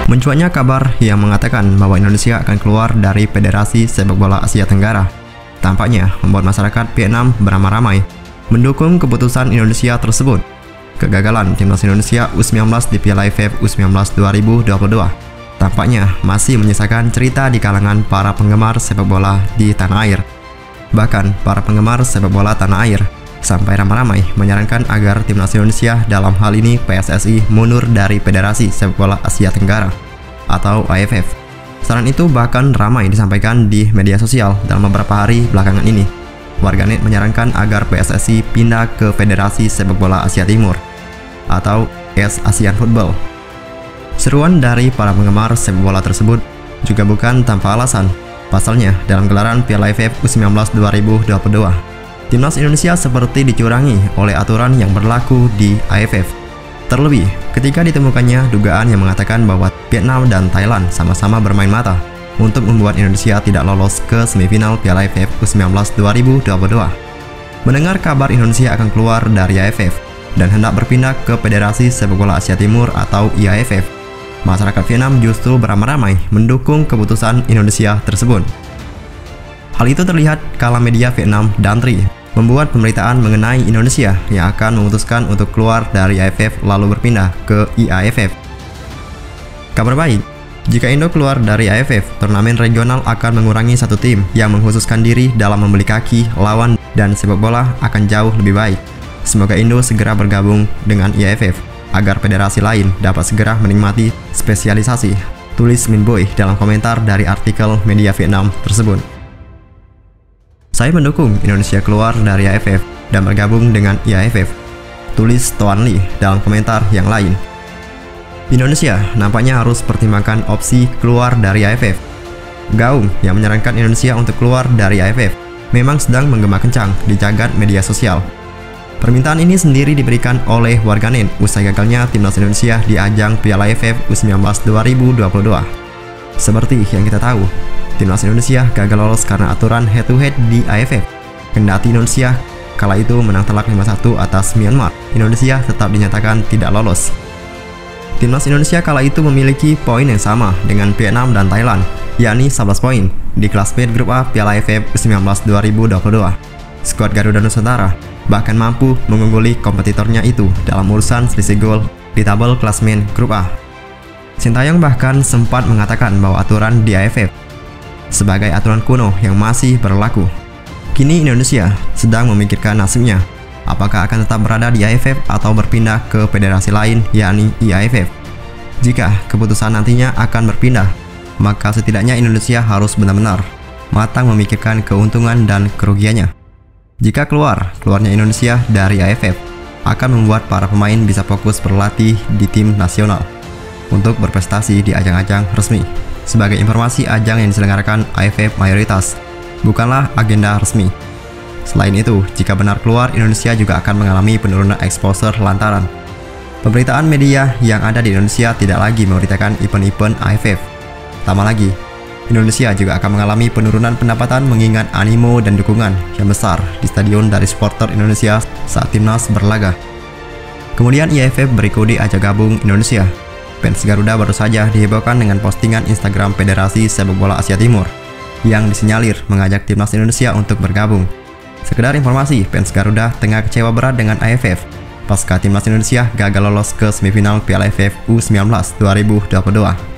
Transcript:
Mencuatnya kabar yang mengatakan bahwa Indonesia akan keluar dari Federasi Sepak Bola Asia Tenggara tampaknya membuat masyarakat Vietnam beramai-ramai mendukung keputusan Indonesia tersebut. Kegagalan timnas Indonesia U19 di Piala AFF U19 2022 tampaknya masih menyisakan cerita di kalangan para penggemar sepak bola di tanah air. Bahkan para penggemar sepak bola tanah air sampai ramai-ramai menyarankan agar timnas Indonesia, dalam hal ini PSSI, mundur dari Federasi Sepak Bola Asia Tenggara atau AFF. Saran itu bahkan ramai disampaikan di media sosial dalam beberapa hari belakangan ini. Warganet menyarankan agar PSSI pindah ke Federasi Sepak Bola Asia Timur atau ASEAN Football. Seruan dari para penggemar sepak bola tersebut juga bukan tanpa alasan. Pasalnya, dalam gelaran Piala AFF U19 2022, timnas Indonesia seperti dicurangi oleh aturan yang berlaku di AFF. Terlebih, ketika ditemukannya dugaan yang mengatakan bahwa Vietnam dan Thailand sama-sama bermain mata untuk membuat Indonesia tidak lolos ke semifinal Piala AFF U19 2022. Mendengar kabar Indonesia akan keluar dari AFF dan hendak berpindah ke Federasi Sepak Bola Asia Timur atau IAAFF, masyarakat Vietnam justru beramai-ramai mendukung keputusan Indonesia tersebut. Hal itu terlihat kala media Vietnam Dan Tri membuat pemberitaan mengenai Indonesia yang akan memutuskan untuk keluar dari AFF lalu berpindah ke IAAFF. Kabar baik, jika Indo keluar dari AFF, turnamen regional akan mengurangi satu tim yang mengkhususkan diri dalam membeli kaki lawan dan sepak bola akan jauh lebih baik. Semoga Indo segera bergabung dengan IAAFF agar federasi lain dapat segera menikmati spesialisasi, tulis Min Boy dalam komentar dari artikel media Vietnam tersebut. Saya mendukung Indonesia keluar dari AFF dan bergabung dengan IAAFF, tulis Toan Lee dalam komentar yang lain. Indonesia nampaknya harus pertimbangkan opsi keluar dari AFF. Gaung yang menyarankan Indonesia untuk keluar dari AFF memang sedang menggema kencang di jagat media sosial. Permintaan ini sendiri diberikan oleh warganet usai gagalnya timnas Indonesia di ajang Piala AFF U19 2022. Seperti yang kita tahu, timnas Indonesia gagal lolos karena aturan head-to-head di AFF. Kendati Indonesia kala itu menang telak 5-1 atas Myanmar, Indonesia tetap dinyatakan tidak lolos. Timnas Indonesia kala itu memiliki poin yang sama dengan Vietnam dan Thailand, yakni 11 poin di klasmen grup A Piala AFF U19 2022. Skuad Garuda Nusantara bahkan mampu mengungguli kompetitornya itu dalam urusan selisih gol di tabel klasmen grup A. Sintayong bahkan sempat mengatakan bahwa aturan di AFF sebagai aturan kuno yang masih berlaku. Kini Indonesia sedang memikirkan nasibnya, apakah akan tetap berada di AFF atau berpindah ke federasi lain yakni IAAFF. Jika keputusan nantinya akan berpindah, maka setidaknya Indonesia harus benar-benar matang memikirkan keuntungan dan kerugiannya. Jika keluarnya Indonesia dari AFF akan membuat para pemain bisa fokus berlatih di tim nasional untuk berprestasi di ajang-ajang resmi. Sebagai informasi, ajang yang diselenggarakan AFF mayoritas bukanlah agenda resmi. Selain itu, jika benar keluar, Indonesia juga akan mengalami penurunan exposure lantaran pemberitaan media yang ada di Indonesia tidak lagi memberitakan event-event AFF. Tambah lagi, Indonesia juga akan mengalami penurunan pendapatan mengingat animo dan dukungan yang besar di stadion dari supporter Indonesia saat timnas berlaga. Kemudian IAAFF berikut ajak gabung Indonesia. Fans Garuda baru saja dihebohkan dengan postingan Instagram Federasi Sepak Bola Asia Timur yang disinyalir mengajak timnas Indonesia untuk bergabung. Sekedar informasi, fans Garuda tengah kecewa berat dengan AFF pasca timnas Indonesia gagal lolos ke semifinal Piala AFF U19 2022.